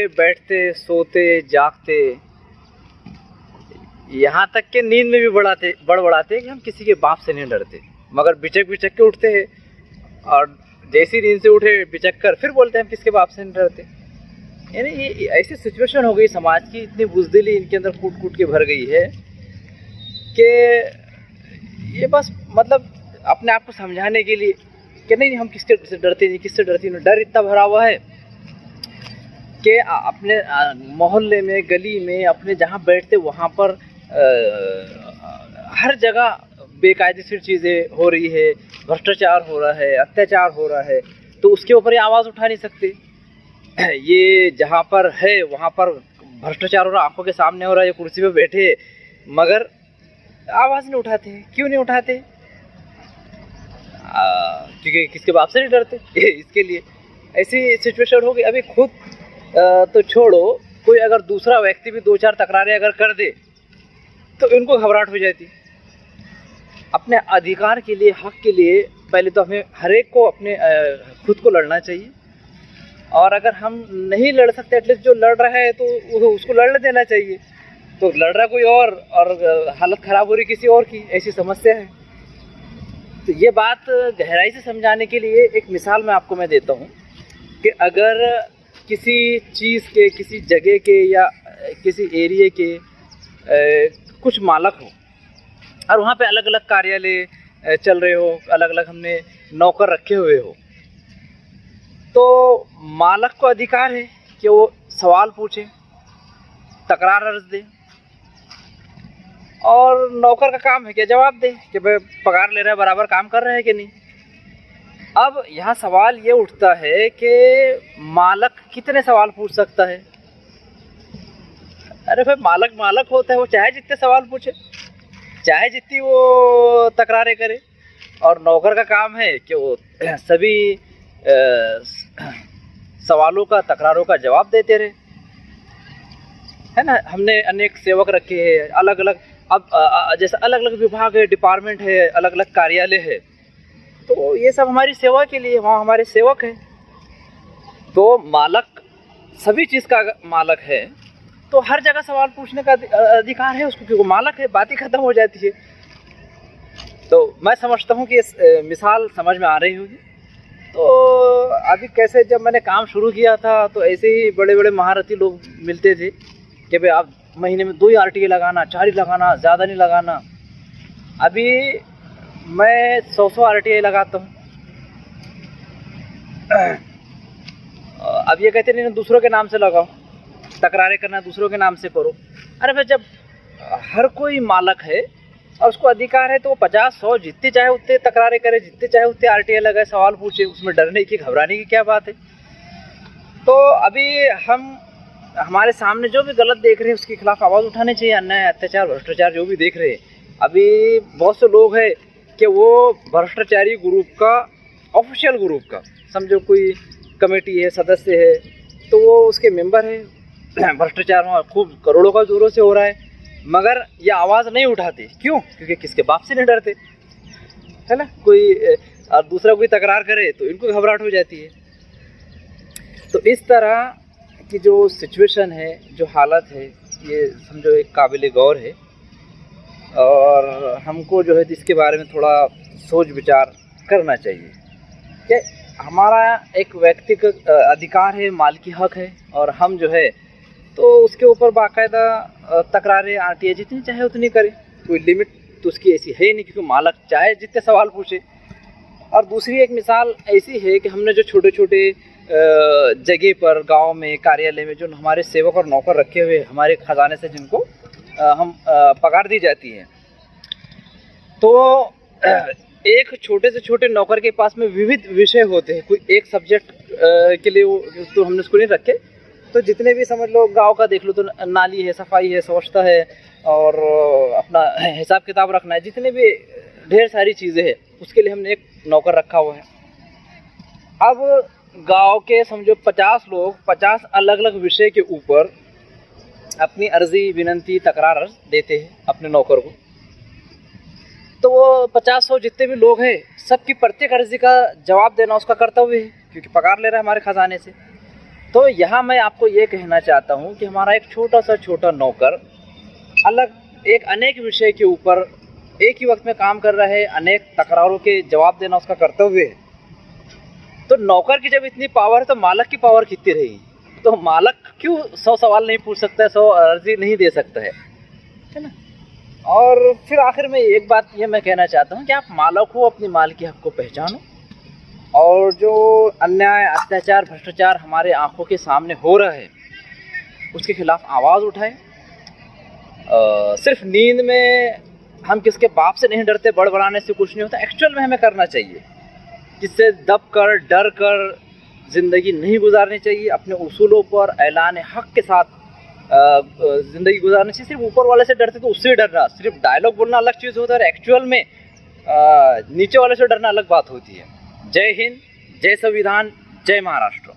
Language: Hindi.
बैठते, सोते, जागते, यहाँ तक के नींद में भी बड़बड़ाते कि हम किसी के बाप से नहीं डरते, मगर बिचक बिचक के उठते हैं और जैसी नींद से उठे बिचक कर फिर बोलते हैं हम किसके बाप से नहीं डरते। यानी ये ऐसी सिचुएशन हो गई समाज की, इतनी बुज़दिली इनके अंदर कूट कूट के भर गई है कि ये बस मतलब अपने आप को समझाने के लिए कि नहीं हम किससे डरते नहीं, किससे डरती नहीं। डर इतना भरा हुआ है कि अपने मोहल्ले में, गली में, अपने जहाँ बैठते वहाँ पर हर जगह बेकायदेसर चीज़ें हो रही है, भ्रष्टाचार हो रहा है, अत्याचार हो रहा है, तो उसके ऊपर ये आवाज़ उठा नहीं सकते। ये जहाँ पर है वहाँ पर भ्रष्टाचार हो रहा, आंखों के सामने हो रहा है, ये कुर्सी पे बैठे मगर आवाज़ नहीं उठाते। क्यों नहीं उठाते? क्योंकि किसके बाप से नहीं डरते। इसके लिए ऐसी सिचुएशन हो गई। अभी खुद तो छोड़ो, कोई अगर दूसरा व्यक्ति भी दो चार तकरारें अगर कर दे तो इनको घबराहट हो जाती। अपने अधिकार के लिए, हक के लिए पहले तो हमें हर एक को अपने खुद को लड़ना चाहिए, और अगर हम नहीं लड़ सकते एटलीस्ट जो लड़ रहा है तो उसको लड़ने देना चाहिए। तो लड़ रहा कोई और हालत ख़राब हो रही किसी और की, ऐसी समस्या है। तो ये बात गहराई से समझाने के लिए एक मिसाल मैं देता हूँ कि अगर किसी चीज़ के, किसी जगह के या किसी एरिया के कुछ मालक हो और वहाँ पे अलग अलग कार्यालय चल रहे हो, अलग अलग हमने नौकर रखे हुए हो, तो मालक को अधिकार है कि वो सवाल पूछे, तकरार अर्ज दे, और नौकर का काम है कि जवाब दे कि भाई पगार ले रहा है, बराबर काम कर रहे हैं कि नहीं। अब यहाँ सवाल ये उठता है कि मालक कितने सवाल पूछ सकता है? अरे भाई मालक होता है, वो चाहे जितने सवाल पूछे, चाहे जितनी वो तकरारें करे, और नौकर का काम है कि वो सभी सवालों का, तकरारों का जवाब देते रहे, है ना। हमने अनेक सेवक रखे हैं अलग अलग। अब जैसे अलग अलग विभाग है, डिपार्टमेंट है, अलग अलग कार्यालय है, तो ये सब हमारी सेवा के लिए, वहाँ हमारे सेवक हैं। तो मालक सभी चीज़ का मालक है तो हर जगह सवाल पूछने का अधिकार है उसको, क्योंकि मालक है, बात ही खत्म हो जाती है। तो मैं समझता हूँ कि ये मिसाल समझ में आ रही होगी। तो अभी कैसे, जब मैंने काम शुरू किया था तो ऐसे ही बड़े बड़े महारथी लोग मिलते थे कि भाई आप महीने में 2 ही RTA लगाना, 4 ही लगाना, ज़्यादा नहीं लगाना। अभी मैं 100 RTA लगाता हूँ। अब ये कहते नहीं दूसरों के नाम से लगाओ, तकरारें करना दूसरों के नाम से करो। अरे भाई जब हर कोई मालक है और उसको अधिकार है तो वो 50-100 जितने चाहे उतने तकरारें करे, जितने चाहे उतने RTA लगाए, सवाल पूछे, उसमें डरने की, घबराने की क्या बात है। तो अभी हमारे सामने जो भी गलत देख रहे हैं उसके खिलाफ आवाज़ उठाने चाहिए। अन्याय, अत्याचार, भ्रष्टाचार जो भी देख रहे हैं, अभी बहुत से लोग हैं कि वो भ्रष्टाचारी ग्रुप का, ऑफिशियल ग्रुप का, समझो कोई कमेटी है, सदस्य है, तो वो उसके मेंबर है। भ्रष्टाचार खूब करोड़ों का जोरों से हो रहा है, मगर ये आवाज़ नहीं उठाते। क्यों? क्योंकि किसके बाप से नहीं डरते, है ना। कोई दूसरा कोई तकरार करे तो इनको घबराहट हो जाती है। तो इस तरह की जो सिचुएशन है, जो हालत है, ये समझो एक काबिल गौर है, और हमको जो है इसके बारे में थोड़ा सोच विचार करना चाहिए कि हमारा एक व्यक्तिगत अधिकार है, मालिकी हक है, और हम जो है तो उसके ऊपर बाकायदा तकरारें, RTA जितनी चाहे उतनी करें, कोई लिमिट तो उसकी ऐसी है नहीं, क्योंकि मालक चाहे जितने सवाल पूछे। और दूसरी एक मिसाल ऐसी है कि हमने जो छोटे छोटे जगह पर, गांव में, कार्यालय में जो हमारे सेवक और नौकर रखे हुए हमारे खजाने से, जिनको हम पगार दी जाती है, तो एक छोटे से छोटे नौकर के पास में विविध विषय होते हैं। कोई एक सब्जेक्ट के लिए वो तो हमने उसको नहीं रखे, तो जितने भी समझ लो गांव का देख लो तो नाली है, सफाई है, स्वच्छता है, और अपना हिसाब किताब रखना है, जितने भी ढेर सारी चीज़ें हैं उसके लिए हमने एक नौकर रखा हुआ है। अब गांव के समझो 50 लोग 50 अलग अलग विषय के ऊपर अपनी अर्जी, विनंती, तकरार अर्ज देते हैं अपने नौकर को। तो वो 50-100 जितने भी लोग हैं, सबकी प्रत्येक अर्जी का जवाब देना उसका कर्तव्य है, क्योंकि पगार ले रहा है हमारे खजाने से। तो यहाँ मैं आपको ये कहना चाहता हूँ कि हमारा एक छोटा नौकर अलग एक अनेक विषय के ऊपर एक ही वक्त में काम कर रहा है, अनेक तकरारों के जवाब देना उसका कर्तव्य है। तो नौकर की जब इतनी पावर है तो मालक की पावर कितनी रही? तो मालक क्यों 100 सवाल नहीं पूछ सकता है, 100 अर्जी नहीं दे सकता है ना? और फिर आखिर में एक बात ये मैं कहना चाहता हूँ कि आप मालक हो, अपनी माल की हक को पहचानो और जो अन्याय, अत्याचार, भ्रष्टाचार हमारे आंखों के सामने हो रहा है उसके खिलाफ आवाज़ उठाएं। सिर्फ नींद में हम किसके बाप से नहीं डरते, बड़बड़ाने से कुछ नहीं होता। एक्चुअल में हमें करना चाहिए, जिससे दब कर डर कर ज़िंदगी नहीं गुजारनी चाहिए। अपने उसूलों पर ऐलान हक के साथ ज़िंदगी गुजारनी चाहिए। सिर्फ ऊपर वाले से डरते तो उससे डरना, सिर्फ डायलॉग बोलना अलग चीज़ होता है और एक्चुअल में नीचे वाले से डरना अलग बात होती है। जय हिंद, जय संविधान, जय महाराष्ट्र।